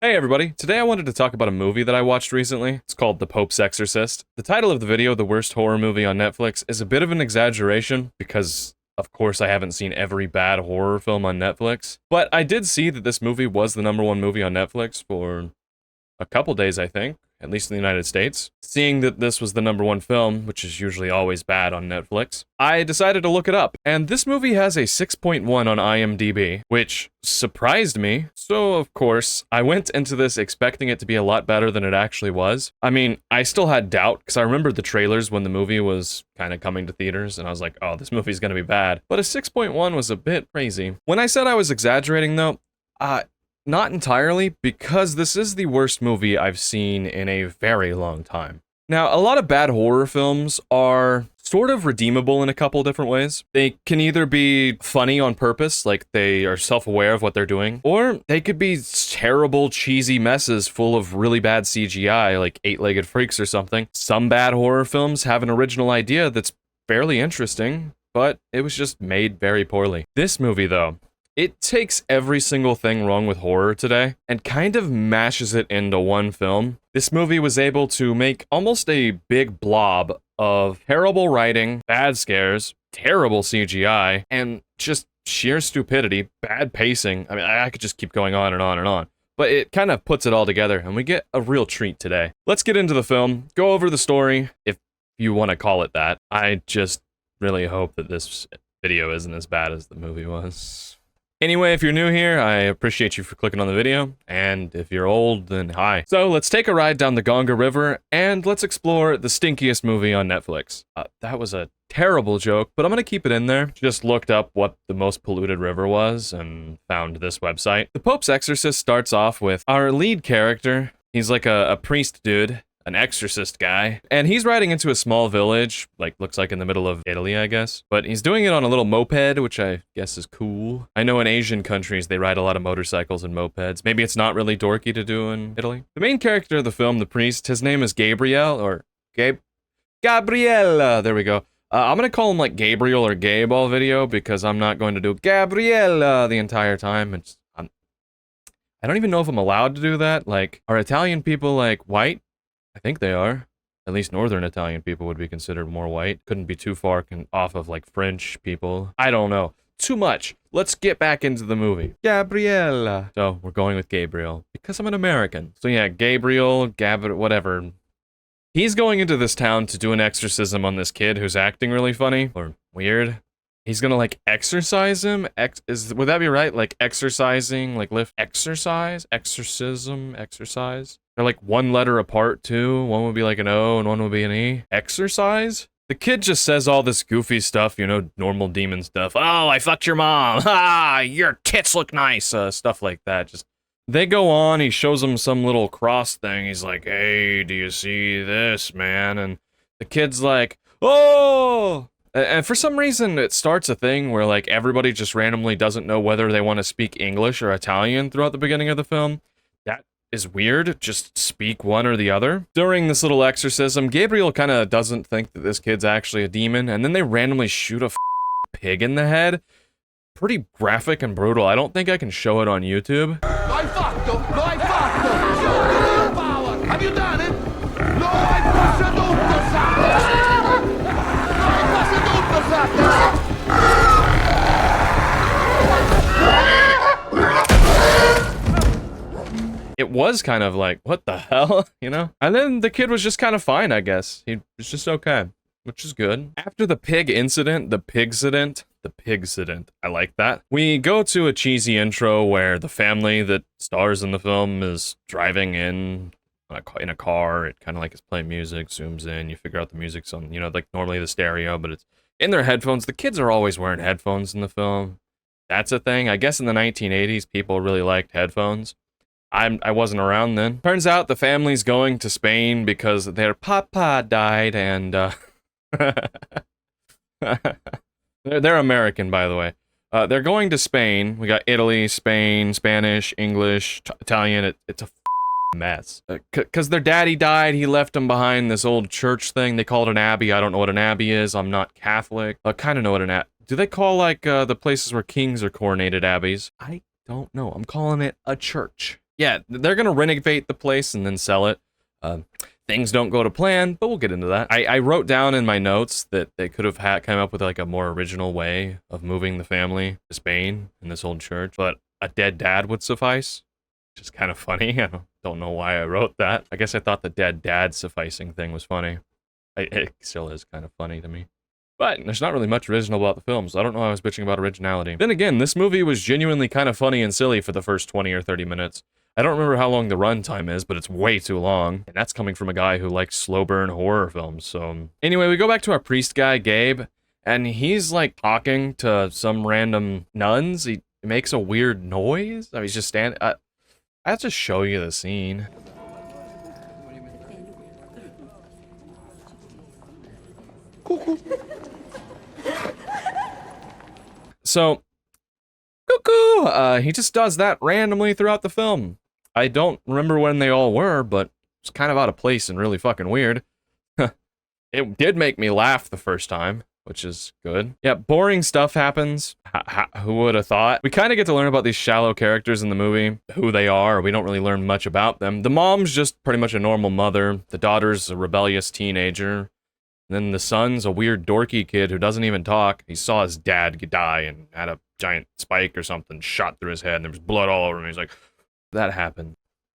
Hey everybody, today I wanted to talk about a movie that I watched recently. It's called The Pope's Exorcist. The title of the video, The Worst Horror Movie on Netflix, is a bit of an exaggeration because, of course, I haven't seen every bad horror film on Netflix. But I did see that this movie was the #1 movie on Netflix for a couple days, I think, at least in the United States. Seeing that this was the #1 film, which is usually always bad on Netflix, I decided to look it up. And this movie has a 6.1 on IMDb, which surprised me. So, of course, I went into this expecting it to be a lot better than it actually was. I mean, I still had doubt, because I remembered the trailers when the movie was kind of coming to theaters, and I was like, oh, this movie's gonna be bad. But a 6.1 was a bit crazy. When I said I was exaggerating, though, not entirely, because this is the worst movie I've seen in a very long time. Now, a lot of bad horror films are sort of redeemable in a couple different ways. They can either be funny on purpose, like they are self-aware of what they're doing, or they could be terrible, cheesy messes full of really bad CGI, like Eight-Legged Freaks or something. Some bad horror films have an original idea that's fairly interesting, but it was just made very poorly. This movie, though, it takes every single thing wrong with horror today and kind of mashes it into one film. This movie was able to make almost a big blob of terrible writing, bad scares, terrible CGI, and just sheer stupidity, bad pacing. I mean, I could just keep going on and on and on. But it kind of puts it all together, and we get a real treat today. Let's get into the film, go over the story, if you want to call it that. I just really hope that this video isn't as bad as the movie was. Anyway, if you're new here, I appreciate you for clicking on the video, and if you're old, then hi. So let's take a ride down the Ganga River, and let's explore the stinkiest movie on Netflix. That was a terrible joke, but I'm gonna keep it in there. Just looked up what the most polluted river was, and found this website. The Pope's Exorcist starts off with our lead character. He's like a priest dude. An exorcist guy, and he's riding into a small village, like looks like in the middle of Italy, I guess, but he's doing it on a little moped, which I guess is cool. I know in Asian countries they ride a lot of motorcycles and mopeds. Maybe it's not really dorky to do in Italy. The main character of the film, the priest, his name is Gabriel, or Gabriella, there we go. I'm gonna call him like Gabriel or Gabe all video, because I'm not going to do Gabriella the entire time. I don't even know if I'm allowed to do that. Like, are Italian people like white? I think they are. At least northern Italian people would be considered more white. Couldn't be too far off of like French people. I don't know. Too much. Let's get back into the movie. Gabriella. So we're going with Gabriel because I'm an American. So yeah, Gabriel, whatever. He's going into this town to do an exorcism on this kid who's acting really funny or weird. He's gonna like exorcise him. Would that be right? Like exercising, like lift, exercise, exorcism, exercise. They're like one letter apart too. One would be like an O and one would be an E. Exercise? The kid just says all this goofy stuff, you know, normal demon stuff. Oh, I fucked your mom. Ah, your tits look nice. Stuff like that. Just they go on. He shows them some little cross thing. He's like, hey, do you see this, man? And the kid's like, oh. And for some reason, it starts a thing where like everybody just randomly doesn't know whether they want to speak English or Italian throughout the beginning of the film. That is weird. Just speak one or the other. During this little exorcism, Gabriel kind of doesn't think that this kid's actually a demon, and then they randomly shoot a pig in the head. Pretty graphic and brutal. I don't think I can show it on YouTube. Lo hai fatto! Lo hai fatto! Power! Have you done it? Lo hai posseduto, Satan! Lo hai posseduto, Satan! It was kind of like, what the hell, you know? And then the kid was just kind of fine, I guess. He was just okay, which is good. After the pig incident, the pigsident, I like that. We go to a cheesy intro where the family that stars in the film is driving in a car. It kind of like is playing music, zooms in, you figure out the music's on, you know, like normally the stereo, but it's in their headphones. The kids are always wearing headphones in the film. That's a thing. I guess in the 1980s, people really liked headphones. I wasn't around then. Turns out the family's going to Spain because their papa died, and they're American, by the way. They're going to Spain. We got Italy, Spain, Spanish, English, Italian. It's a mess. Because their daddy died, he left them behind this old church thing. They call it an abbey. I don't know what an abbey is. I'm not Catholic. I kind of know what an abbey. Do they call like the places where kings are coronated abbeys? I don't know. I'm calling it a church. yeah, they're gonna renovate the place and then sell it. Things don't go to plan, but we'll get into that. I wrote down in my notes that they could have come up with like a more original way of moving the family to Spain in this old church, but a dead dad would suffice, which is kind of funny. I don't know why I wrote that. I guess I thought the dead dad sufficing thing was funny. It still is kind of funny to me. But there's not really much original about the film, so I don't know why I was bitching about originality. Then again, this movie was genuinely kind of funny and silly for the first 20 or 30 minutes. I don't remember how long the runtime is, but it's way too long. And that's coming from a guy who likes slow burn horror films, so... Anyway, we go back to our priest guy, Gabe, and he's like talking to some random nuns. He makes a weird noise. He's just standing... I have to show you the scene. So, cuckoo! He just does that randomly throughout the film. I don't remember when they all were, but it's kind of out of place and really fucking weird. It did make me laugh the first time, which is good. Yeah, boring stuff happens. Who would have thought? We kind of get to learn about these shallow characters in the movie, who they are. We don't really learn much about them. The mom's just pretty much a normal mother. The daughter's a rebellious teenager. And then the son's a weird dorky kid who doesn't even talk. He saw his dad die and had a giant spike or something shot through his head and there was blood all over him. He's like, that happened.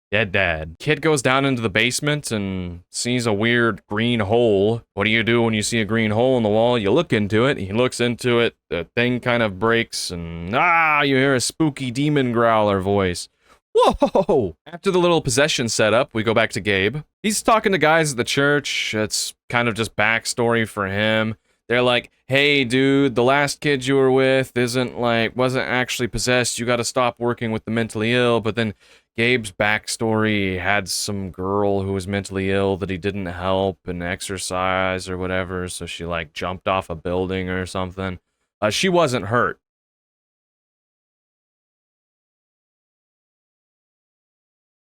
Dead dad. Kid goes down into the basement and sees a weird green hole. What do you do when you see a green hole in the wall? You look into it. He looks into it. The thing kind of breaks and you hear a spooky demon growler voice. Whoa! After the little possession setup, we go back to Gabe. He's talking to guys at the church. It's kind of just backstory for him. They're like, hey dude, the last kid you were with wasn't actually possessed. You gotta stop working with the mentally ill. But then Gabe's backstory had some girl who was mentally ill that he didn't help and exercise or whatever. So she like jumped off a building or something. She wasn't hurt.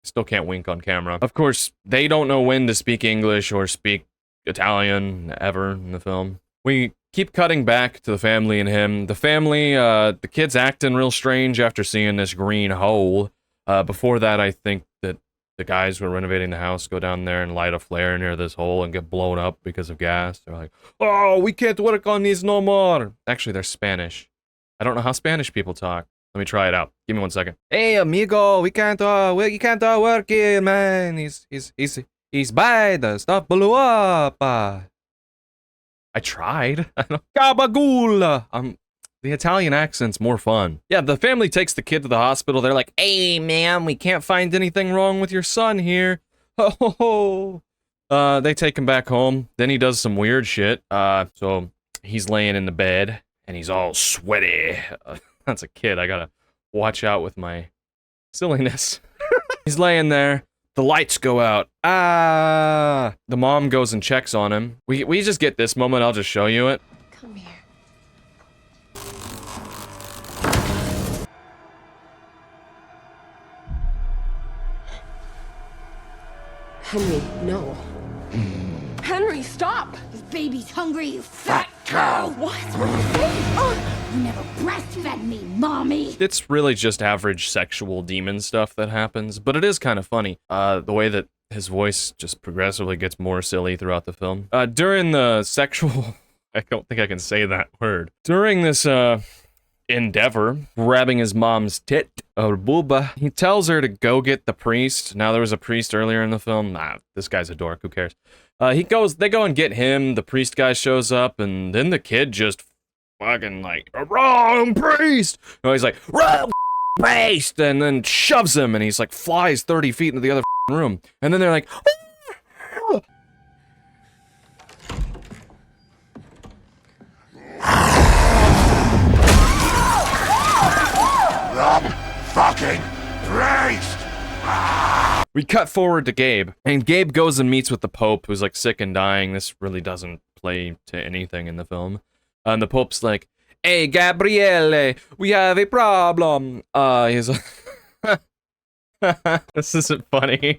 Still can't wink on camera. Of course, they don't know when to speak English or speak Italian ever in the film. We keep cutting back to the family and him. The family, the kid's acting real strange after seeing this green hole. Before that, I think that the guys who are renovating the house go down there and light a flare near this hole and get blown up because of gas. They're like, oh, we can't work on these no more. Actually, they're Spanish. I don't know how Spanish people talk. Let me try it out. Give me 1 second. Hey, amigo, we can't work here, man. He's bad. The stuff blew up. I tried. Gabagool. The Italian accent's more fun. Yeah, the family takes the kid to the hospital. They're like, hey, ma'am, we can't find anything wrong with your son here. Oh. They take him back home. Then he does some weird shit. So he's laying in the bed and he's all sweaty. That's a kid. I gotta watch out with my silliness. He's laying there. The lights go out. The mom goes and checks on him. We just get this moment. I'll just show you it. Come here. Henry, no. Henry, stop! This baby's hungry, you fat cow! What? What are you saying? You never breastfed me, mommy! It's really just average sexual demon stuff that happens, but it is kind of funny. The way that his voice just progressively gets more silly throughout the film. During the sexual... I don't think I can say that word. During this, endeavor, grabbing his mom's tit, or booba, he tells her to go get the priest. Now, there was a priest earlier in the film. Nah, this guy's a dork, who cares? They go and get him, the priest guy shows up, and then the kid just fucking like, wrong priest! No, he's like, wrong priest! And then shoves him, and he's like, flies 30 feet into the other room. And then they're like, Fucking priest! We cut forward to Gabe, and Gabe goes and meets with the Pope, who's like sick and dying. This really doesn't play to anything in the film. And the Pope's like, hey, Gabriele, we have a problem. He's like, this isn't funny.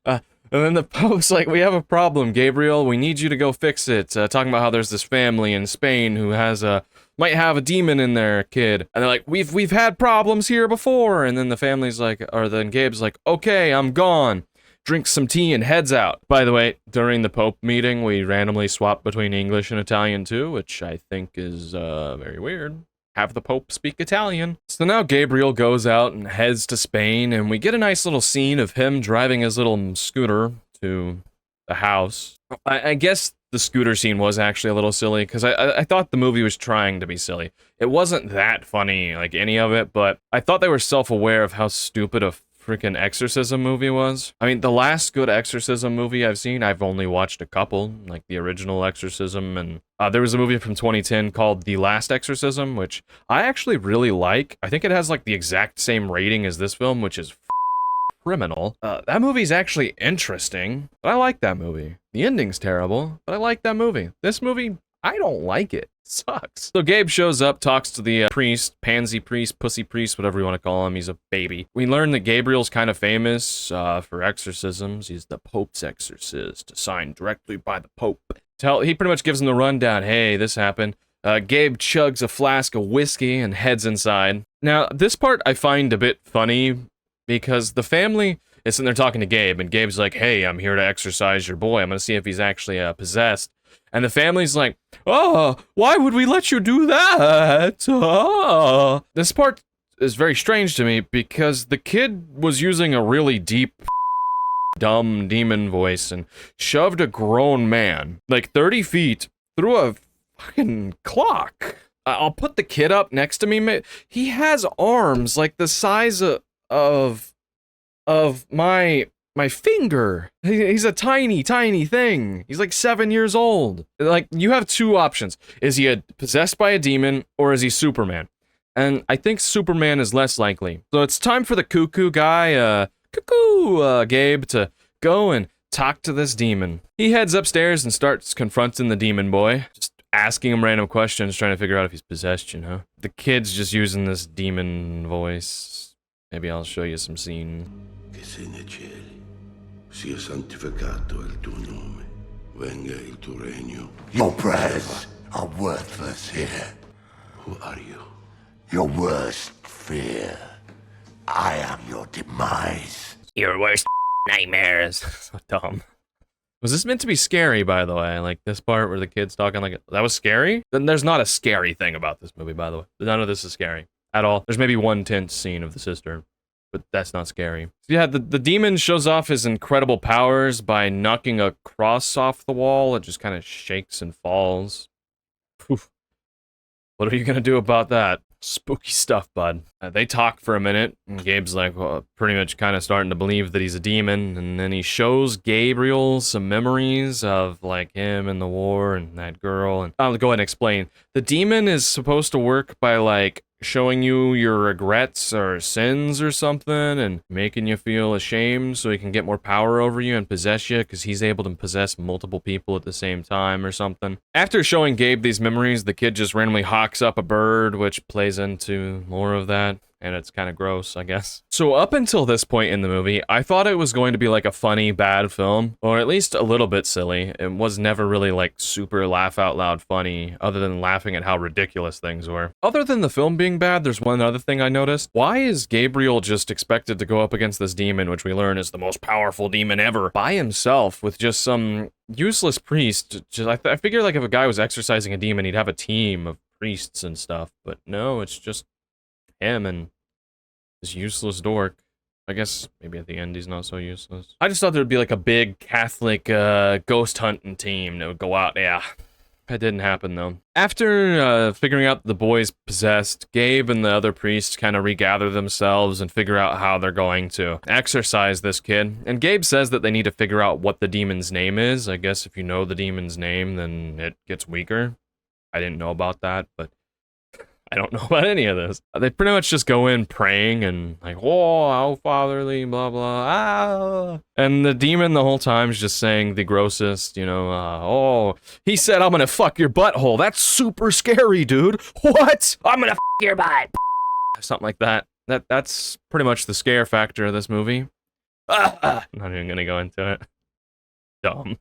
And then the Pope's like, we have a problem, Gabriel. We need you to go fix it. Talking about how there's this family in Spain who has a might have a demon in there, kid. And they're like, we've had problems here before. And then the family's like, or then Gabe's like, okay, I'm gone. Drinks some tea and heads out. By the way, during the Pope meeting, we randomly swapped between English and Italian too, which I think is very weird. Have the Pope speak Italian. So now Gabriel goes out and heads to Spain, and we get a nice little scene of him driving his little scooter to the house. I guess the scooter scene was actually a little silly, because I thought the movie was trying to be silly. It wasn't that funny, like any of it, but I thought they were self-aware of how stupid a freaking exorcism movie was. I mean, the last good exorcism movie I've seen, I've only watched a couple, like the original Exorcism, and there was a movie from 2010 called The Last Exorcism, which I actually really like. I think it has like the exact same rating as this film, which is criminal. That movie's actually interesting, but I like that movie. The ending's terrible, but I like that movie. This movie, I don't like it. Sucks. So Gabe shows up, talks to the priest, pansy priest, pussy priest, whatever you want to call him. He's a baby. We learn that Gabriel's kind of famous for exorcisms. He's the Pope's exorcist, assigned directly by the Pope. He pretty much gives him the rundown. Hey, this happened. Gabe chugs a flask of whiskey and heads inside. Now, this part I find a bit funny because the family is sitting there talking to Gabe, and Gabe's like, hey, I'm here to exorcise your boy. I'm going to see if he's actually possessed. And the family's like, oh, why would we let you do that? Oh. This part is very strange to me because the kid was using a really deep, dumb demon voice and shoved a grown man, like 30 feet, through a fucking clock. I'll put the kid up next to me. He has arms like the size of my finger. He's a tiny thing. He's like 7 years old. Like, you have two options. Is he possessed by a demon, or is he Superman? And I think Superman is less likely. So it's time for the cuckoo guy, Gabe, to go and talk to this demon. He heads upstairs and starts confronting the demon boy, just asking him random questions, trying to figure out if he's possessed, you know? The kid's just using this demon voice. Maybe I'll show you some scene. Che sei nei cieli, sia santificato il tuo nome, venga il tuo regno. Your prayers are worthless here. Who are you? Your worst fear. I am your demise. Your worst nightmares. So dumb. Was this meant to be scary, by the way? Like, this part where the kid's talking like, that was scary? Then there's not a scary thing about this movie, by the way. None of this is scary at all. There's maybe one tense scene of the sister, but that's not scary. So yeah, the demon shows off his incredible powers by knocking a cross off the wall. It just kind of shakes and falls. Oof. What are you gonna do about that? Spooky stuff, bud. They talk for a minute, and Gabe's like, well, pretty much kind of starting to believe that he's a demon, and then he shows Gabriel some memories of, like, him and the war and that girl, and I'll go ahead and explain. The demon is supposed to work by, like, showing you your regrets or sins or something and making you feel ashamed so he can get more power over you and possess you because he's able to possess multiple people at the same time or something. After showing Gabe these memories, the kid just randomly hawks up a bird, which plays into more of that. And it's kind of gross, I guess. So up until this point in the movie, I thought it was going to be like a funny, bad film, or at least a little bit silly. It was never really like super laugh out loud funny, other than laughing at how ridiculous things were. Other than the film being bad, there's one other thing I noticed. Why is Gabriel just expected to go up against this demon, which we learn is the most powerful demon ever, by himself with just some useless priest? I figure like if a guy was exorcising a demon, he'd have a team of priests and stuff, but no, it's just him and this useless dork. I guess maybe at the end he's not so useless. I just thought there would be like a big Catholic ghost hunting team that would go out. Yeah, that didn't happen though. After figuring out the boy's possessed, Gabe and the other priests kind of regather themselves and figure out how they're going to exorcise this kid. And Gabe says that they need to figure out what the demon's name is. I guess if you know the demon's name, then it gets weaker. I didn't know about that, but I don't know about any of this. They pretty much just go in praying and like, oh, how fatherly, blah, blah, ah. And the demon the whole time is just saying the grossest, you know, oh, he said, I'm gonna fuck your butthole. That's super scary, dude. What? I'm gonna fuck your butt. Something like that. That's pretty much the scare factor of this movie. I'm not even gonna go into it. Dumb.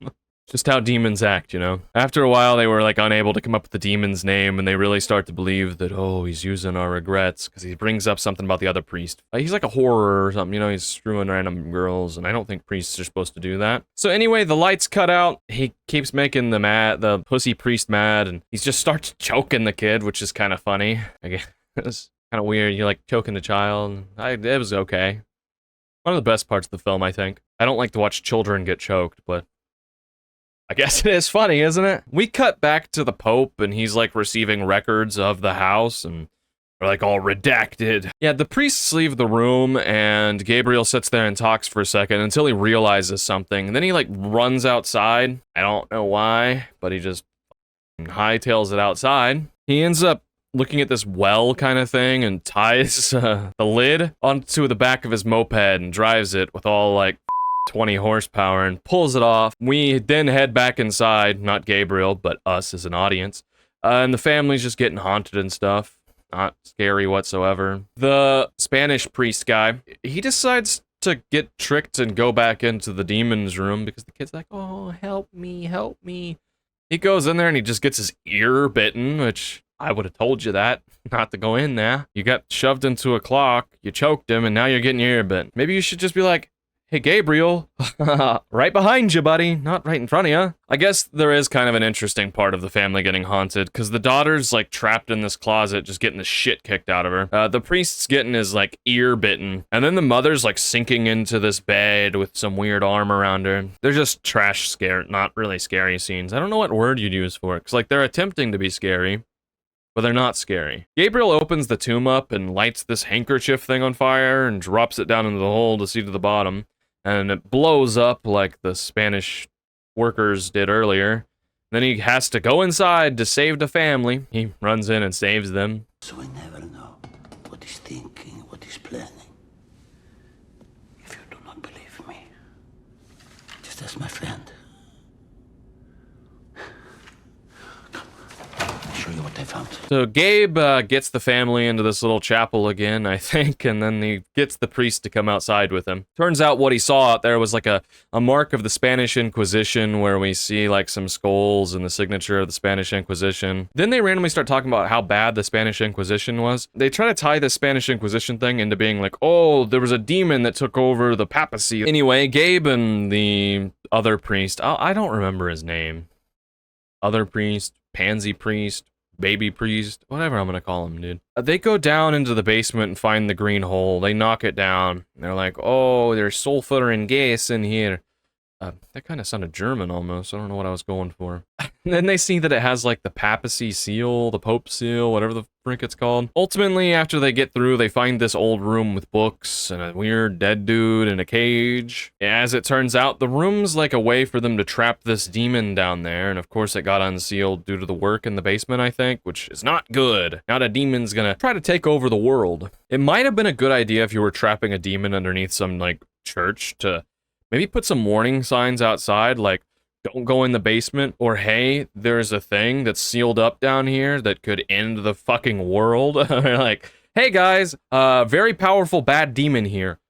Just how demons act, you know? After a while, they were, like, unable to come up with the demon's name, and they really start to believe that, oh, he's using our regrets, because he brings up something about the other priest. He's like a horror or something, you know, he's screwing random girls, and I don't think priests are supposed to do that. So anyway, the lights cut out, he keeps making the pussy priest mad, and he just starts choking the kid, which is kind of funny. I guess it's kind of weird, you're, like, choking the child. It was okay. One of the best parts of the film, I think. I don't like to watch children get choked, but I guess it is funny, isn't it? We cut back to the Pope, and he's, like, receiving records of the house, and they're, like, all redacted. Yeah, the priests leave the room, and Gabriel sits there and talks for a second until he realizes something. And then he, like, runs outside. I don't know why, but he just hightails it outside. He ends up looking at this well kind of thing and ties the lid onto the back of his moped and drives it with all, like, 20 horsepower and pulls it off. We then head back inside, not Gabriel, but us as an audience. And the family's just getting haunted and stuff. Not scary whatsoever. The Spanish priest guy, he decides to get tricked and go back into the demon's room because the kid's like, oh, help me, help me. He goes in there and he just gets his ear bitten, which I would have told you that, not to go in there. You got shoved into a clock, you choked him, and now you're getting your ear bitten. Maybe you should just be like, hey, Gabriel, right behind you, buddy, not right in front of you. I guess there is kind of an interesting part of the family getting haunted, because the daughter's, like, trapped in this closet, just getting the shit kicked out of her. The priest's getting his, like, ear bitten, and then the mother's, like, sinking into this bed with some weird arm around her. They're just trash scare, not really scary scenes. I don't know what word you'd use for it, because, like, they're attempting to be scary, but they're not scary. Gabriel opens the tomb up and lights this handkerchief thing on fire and drops it down into the hole to see to the bottom. And it blows up like the Spanish workers did earlier. Then he has to go inside to save the family. He runs in and saves them. So I never know what he's thinking, what he's planning. If you do not believe me, just ask my friend. Show you what I found. So Gabe gets the family into this little chapel again, I think, and then he gets the priest to come outside with him. Turns out what he saw out there was like a mark of the Spanish Inquisition, where we see like some skulls and the signature of the Spanish Inquisition. Then they randomly start talking about how bad the Spanish Inquisition was. They try to tie the Spanish Inquisition thing into being like, oh, there was a demon that took over the papacy. Anyway, Gabe and the other priest, I don't remember his name. Other priest, pansy priest, baby priest, whatever I'm gonna call him, dude. They go down into the basement and find the green hole. They knock it down. They're like, oh, there's sulfur and gas in here. That kind of sounded German almost. I don't know what I was going for. And then they see that it has like the papacy seal, the pope seal, whatever the frick it's called. Ultimately, after they get through, they find this old room with books and a weird dead dude in a cage. As it turns out, the room's like a way for them to trap this demon down there. And of course, it got unsealed due to the work in the basement, I think, which is not good. Now the demon's gonna try to take over the world. It might have been a good idea if you were trapping a demon underneath some like church to maybe put some warning signs outside, like, don't go in the basement, or hey, there's a thing that's sealed up down here that could end the fucking world. Like, hey guys, very powerful bad demon here.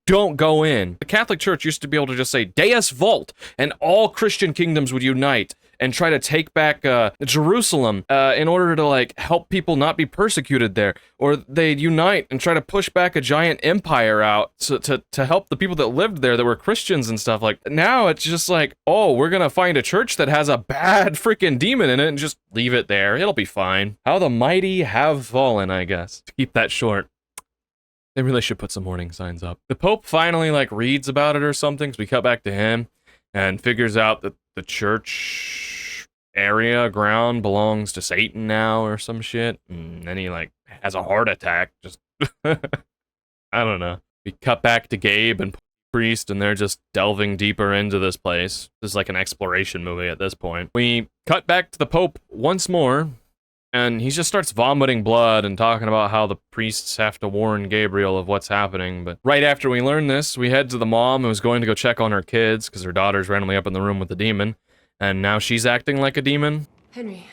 Don't go in. The Catholic Church used to be able to just say, Deus Vult, and all Christian kingdoms would unite and try to take back Jerusalem in order to, like, help people not be persecuted there. Or they'd unite and try to push back a giant empire out to help the people that lived there that were Christians and stuff. Like, now it's just like, oh, we're gonna find a church that has a bad freaking demon in it and just leave it there. It'll be fine. How the mighty have fallen, I guess. To keep that short. They really should put some warning signs up. The Pope finally, like, reads about it or something, so we cut back to him and figures out that the church ground belongs to Satan now or some shit. And then he, like, has a heart attack. Just, I don't know. We cut back to Gabe and Priest, and they're just delving deeper into this place. This is like an exploration movie at this point. We cut back to the Pope once more, and he just starts vomiting blood and talking about how the priests have to warn Gabriel of what's happening. But right after we learn this, we head to the mom who's going to go check on her kids because her daughter's randomly up in the room with the demon. And now she's acting like a demon. Henry.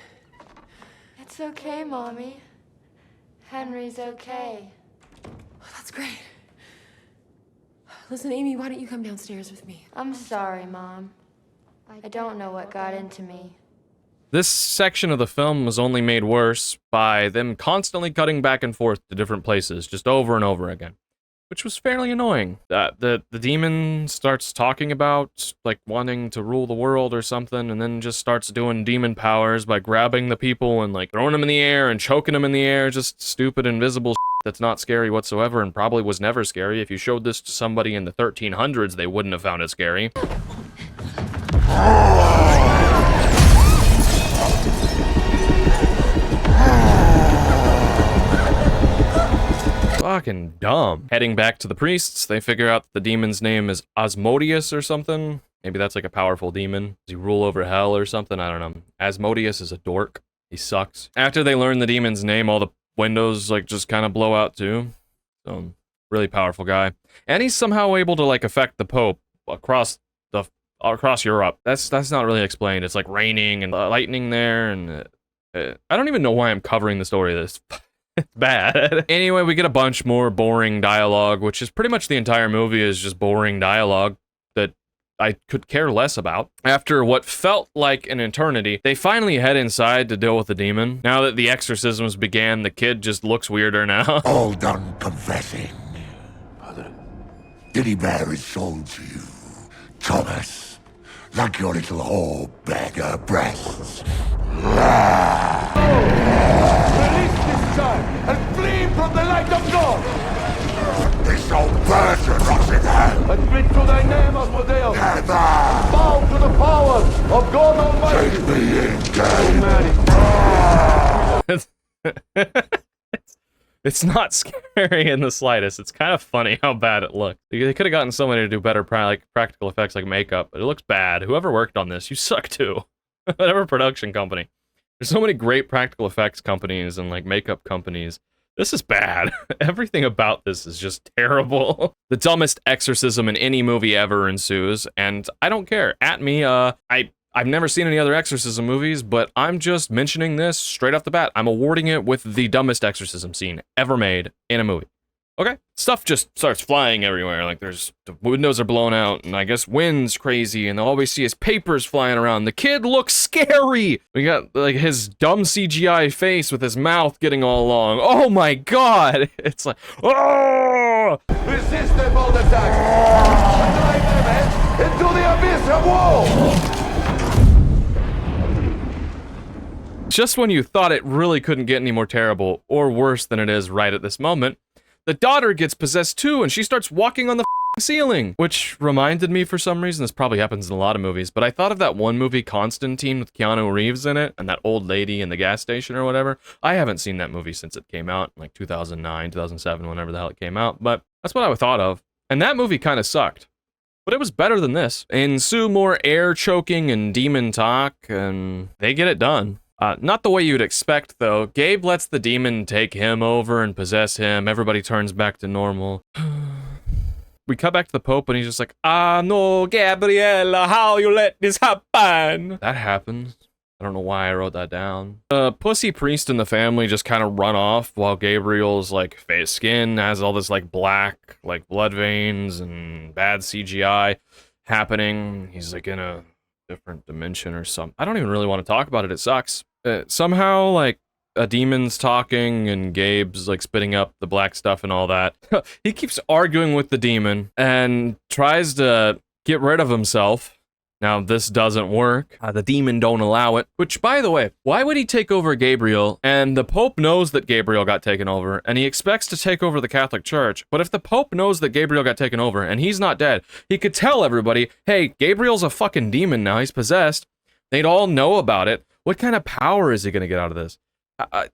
It's okay, Mommy. Henry's okay. Oh, that's great. Listen, Amy, why don't you come downstairs with me? I'm sorry, Mom. I don't know what got into me. This section of the film was only made worse by them constantly cutting back and forth to different places, just over and over again, which was fairly annoying. The demon starts talking about, like, wanting to rule the world or something, and then just starts doing demon powers by grabbing the people and, like, throwing them in the air and choking them in the air, just stupid, invisible that's not scary whatsoever and probably was never scary. If you showed this to somebody in the 1300s, they wouldn't have found it scary. Fucking dumb. Heading back to the priests, they figure out that the demon's name is Asmodeus or something. Maybe that's like a powerful demon. Does he rule over hell or something? I don't know. Asmodeus is a dork. He sucks. After they learn the demon's name, all the windows like just kind of blow out too. So, really powerful guy. And he's somehow able to like affect the Pope across Europe. That's not really explained. It's like raining and lightning there, and I don't even know why I'm covering the story of this. It's bad. Anyway, we get a bunch more boring dialogue, which is pretty much the entire movie is just boring dialogue that I could care less about. After what felt like an eternity, they finally head inside to deal with the demon. Now that the exorcisms began, the kid just looks weirder now. All done confessing. Padre, Did he bare his soul to you, Thomas? Like your little whore beggar breasts? Release this child and flee from the light of God! This old virgin rots in hell! Admit to thy name, Asmodeus! Never! Bow to the power of God Almighty! Take me in, Dave! It's not scary in the slightest. It's kind of funny how bad it looked. They could have gotten somebody to do better practical effects like makeup, but it looks bad. Whoever worked on this, you suck too. Whatever production company. There's so many great practical effects companies and like makeup companies. This is bad. Everything about this is just terrible. The dumbest exorcism in any movie ever ensues, and I don't care. At me, I've never seen any other exorcism movies, but I'm just mentioning this straight off the bat. I'm awarding it with the dumbest exorcism scene ever made in a movie. Okay? Stuff just starts flying everywhere. Like the windows are blown out, and I guess wind's crazy, and all we see is papers flying around. The kid looks scary! We got like his dumb CGI face with his mouth getting all long. Oh my god! It's like, oh! Resist their bold attacks! And drive them into the abyss of woe! Just when you thought it really couldn't get any more terrible or worse than it is right at this moment, the daughter gets possessed too, and she starts walking on the ceiling, which reminded me for some reason, this probably happens in a lot of movies, but I thought of that one movie, Constantine, with Keanu Reeves in it, and that old lady in the gas station or whatever. I haven't seen that movie since it came out, like 2009, 2007, whenever the hell it came out, but that's what I thought of. And that movie kind of sucked. But it was better than this. Ensue more air choking and demon talk, and they get it done. Not the way you'd expect, though. Gabe lets the demon take him over and possess him. Everybody turns back to normal. We cut back to the Pope, and he's just like, "Ah, no, Gabriella, how you let this happen?" That happens. I don't know why I wrote that down. The pussy priest and the family just kind of run off while Gabriel's, like, face skin has all this, like, black, like, blood veins and bad CGI happening. He's, like, in a different dimension or something. I don't even really want to talk about it. It sucks. Somehow, like, a demon's talking and Gabe's, like, spitting up the black stuff and all that. He keeps arguing with the demon and tries to get rid of himself. Now, this doesn't work. The demon don't allow it. Which, by the way, why would he take over Gabriel? And the Pope knows that Gabriel got taken over, and he expects to take over the Catholic Church. But if the Pope knows that Gabriel got taken over, and he's not dead, he could tell everybody, hey, Gabriel's a fucking demon now, he's possessed. They'd all know about it. What kind of power is he gonna get out of this?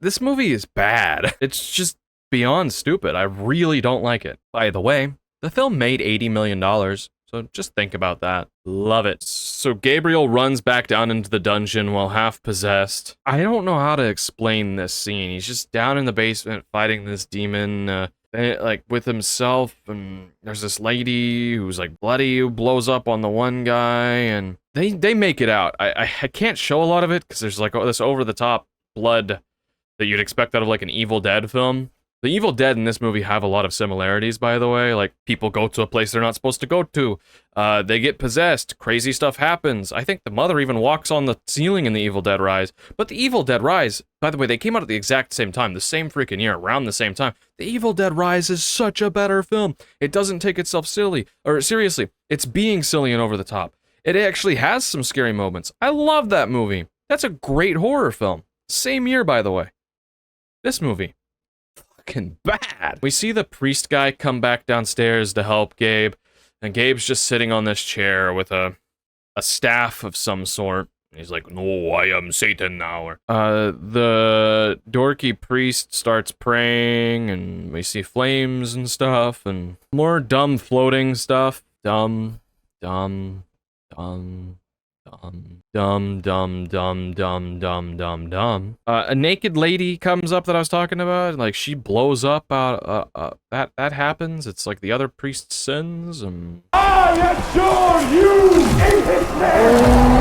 This movie is bad. It's just beyond stupid. I really don't like it. By the way, the film made $80 million. So just think about that. Love it. So Gabriel runs back down into the dungeon while half possessed. I don't know how to explain this scene. He's just down in the basement fighting this demon, like with himself, and there's this lady who's like bloody who blows up on the one guy, and they make it out. I can't show a lot of it because there's like this over the top blood that you'd expect out of like an Evil Dead film. The Evil Dead in this movie have a lot of similarities, by the way. Like, people go to a place they're not supposed to go to. They get possessed. Crazy stuff happens. I think the mother even walks on the ceiling in the Evil Dead Rise. But the Evil Dead Rise, by the way, they came out at the exact same time, the same freaking year, around the same time. The Evil Dead Rise is such a better film. It doesn't take itself seriously. It's being silly and over the top. It actually has some scary moments. I love that movie. That's a great horror film. Same year, by the way. This movie. Fucking bad. We see the priest guy come back downstairs to help Gabe, and Gabe's just sitting on this chair with a staff of some sort. He's like, "No, I am Satan now." The dorky priest starts praying, and we see flames and stuff, and more dumb floating stuff. Dumb. A naked lady comes up that I was talking about, like she blows up that happens. It's like the other priest's sins, and I adjure you in his name!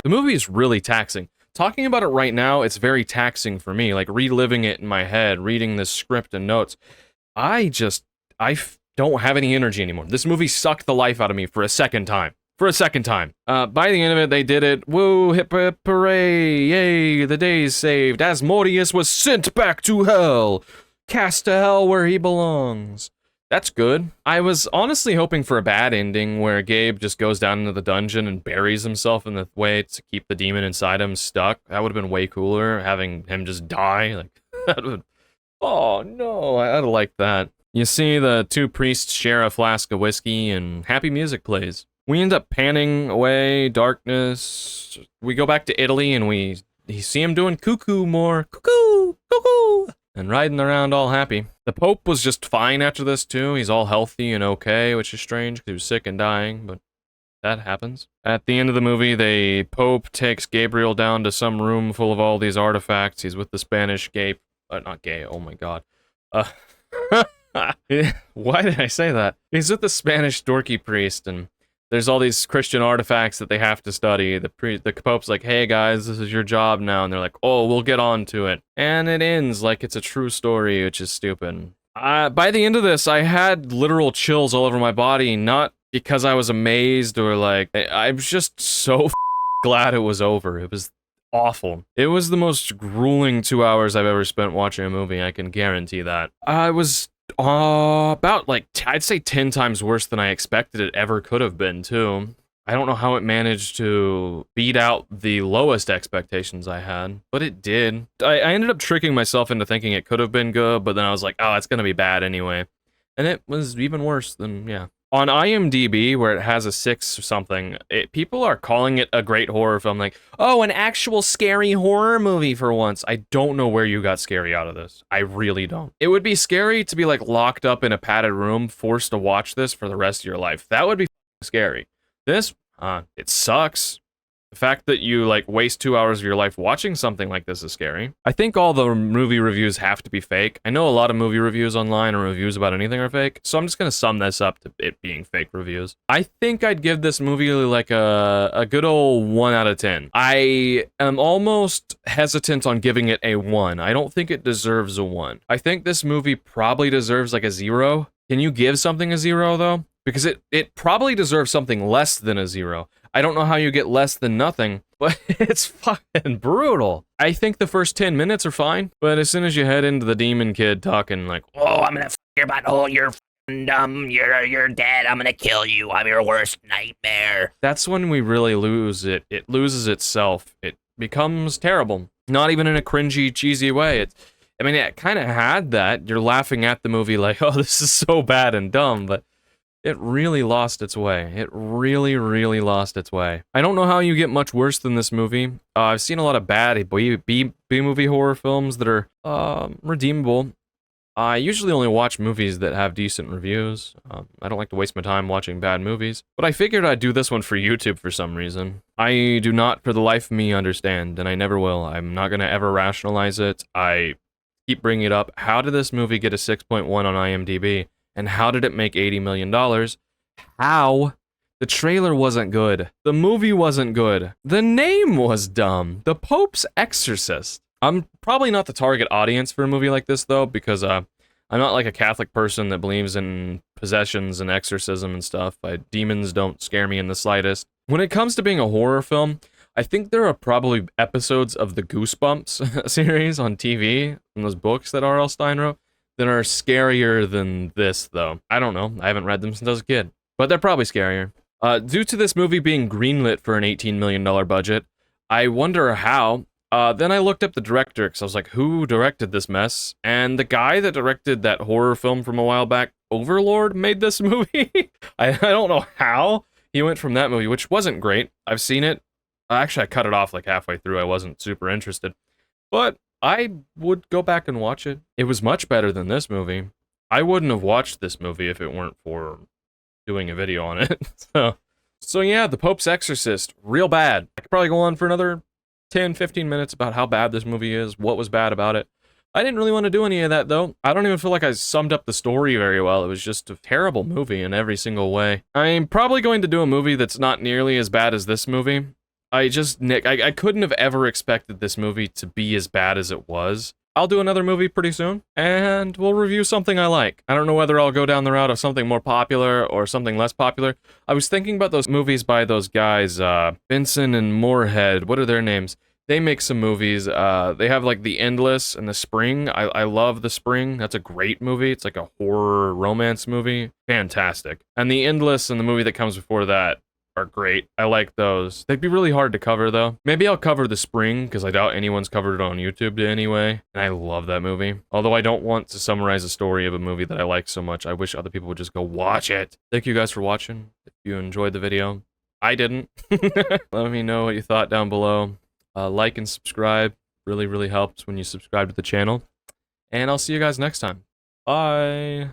the movie is really taxing. Talking about it right now, it's very taxing for me, like reliving it in my head, reading this script and notes. I don't have any energy anymore. This movie sucked the life out of me for a second time. By the end of it, they did it. Woo, hip hip hooray, yay, the day's saved. Asmodeus was sent back to hell. Cast to hell where he belongs. That's good. I was honestly hoping for a bad ending where Gabe just goes down into the dungeon and buries himself in the way to keep the demon inside him stuck. That would have been way cooler, having him just die. Like, that would... Oh, no, I'd have liked that. You see the two priests share a flask of whiskey, and happy music plays. We end up panning away, darkness. We go back to Italy, and we see him doing cuckoo more. Cuckoo! Cuckoo! And riding around all happy. The Pope was just fine after this, too. He's all healthy and okay, which is strange, because he was sick and dying, but that happens. At the end of the movie, the Pope takes Gabriel down to some room full of all these artifacts. He's with the Spanish gay... not gay, oh my god. Why did I say that? He's with the Spanish dorky priest, and there's all these Christian artifacts that they have to study. The Pope's like, "Hey guys, this is your job now," and they're like, "Oh, we'll get on to it." And it ends like it's a true story, which is stupid. By the end of this, I had literal chills all over my body, not because I was amazed or like, I was just so glad it was over. It was awful. It was the most grueling 2 hours I've ever spent watching a movie, I can guarantee that. I was about like I'd say 10 times worse than I expected it ever could have been too. I don't know how it managed to beat out the lowest expectations I had, but it did. I ended up tricking myself into thinking it could have been good, but then I was like, oh, it's gonna be bad anyway. And it was even worse than, yeah. On IMDb, where it has a 6 or something, people are calling it a great horror film, like, oh, an actual scary horror movie for once. I don't know where you got scary out of this. I really don't. It would be scary to be, like, locked up in a padded room, forced to watch this for the rest of your life. That would be scary. This, it sucks. The fact that you, like, waste 2 hours of your life watching something like this is scary. I think all the movie reviews have to be fake. I know a lot of movie reviews online or reviews about anything are fake, so I'm just gonna sum this up to it being fake reviews. I think I'd give this movie, like, a good old 1 out of 10. I am almost hesitant on giving it a 1. I don't think it deserves a 1. I think this movie probably deserves, like, a 0. Can you give something a 0, though? Because it probably deserves something less than a 0. I don't know how you get less than nothing, but it's fucking brutal. I think the first 10 minutes are fine, but as soon as you head into the demon kid talking like, oh, I'm gonna f your butthole, you're f***ing dumb, you're dead, I'm gonna kill you, I'm your worst nightmare. That's when we really lose it. It loses itself. It becomes terrible. Not even in a cringy, cheesy way. I mean, it kind of had that. You're laughing at the movie like, oh, this is so bad and dumb, but it really lost its way. It really, really lost its way. I don't know how you get much worse than this movie. I've seen a lot of bad B-movie horror films that are redeemable. I usually only watch movies that have decent reviews. I don't like to waste my time watching bad movies. But I figured I'd do this one for YouTube for some reason. I do not, for the life of me, understand, and I never will. I'm not going to ever rationalize it. I keep bringing it up. How did this movie get a 6.1 on IMDb? And how did it make $80 million? How? The trailer wasn't good. The movie wasn't good. The name was dumb. The Pope's Exorcist. I'm probably not the target audience for a movie like this, though, because I'm not like a Catholic person that believes in possessions and exorcism and stuff. Demons don't scare me in the slightest. When it comes to being a horror film, I think there are probably episodes of the Goosebumps series on TV, and those books that R.L. Stine wrote, that are scarier than this, though. I don't know. I haven't read them since I was a kid. But they're probably scarier. Due to this movie being greenlit for an $18 million budget, I wonder how. Then I looked up the director, because I was like, who directed this mess? And the guy that directed that horror film from a while back, Overlord, made this movie? I don't know how he went from that movie, which wasn't great. I've seen it. Actually, I cut it off like halfway through. I wasn't super interested. But I would go back and watch it. It was much better than this movie. I wouldn't have watched this movie if it weren't for doing a video on it. So yeah, The Pope's Exorcist, real bad. I could probably go on for another 10, 15 minutes about how bad this movie is, what was bad about it. I didn't really want to do any of that, though. I don't even feel like I summed up the story very well. It was just a terrible movie in every single way. I'm probably going to do a movie that's not nearly as bad as this movie. I couldn't have ever expected this movie to be as bad as it was. I'll do another movie pretty soon, and we'll review something I like. I don't know whether I'll go down the route of something more popular or something less popular. I was thinking about those movies by those guys, Benson and Moorhead. What are their names? They make some movies. They have like The Endless and The Spring. I love The Spring. That's a great movie. It's like a horror romance movie. Fantastic. And The Endless and the movie that comes before that are great. I like those. They'd be really hard to cover, though. Maybe I'll cover The Spring, because I doubt anyone's covered it on YouTube anyway. And I love that movie. Although I don't want to summarize a story of a movie that I like so much. I wish other people would just go watch it. Thank you guys for watching. If you enjoyed the video. I didn't. Let me know what you thought down below. Like and subscribe. Really, really helps when you subscribe to the channel. And I'll see you guys next time. Bye.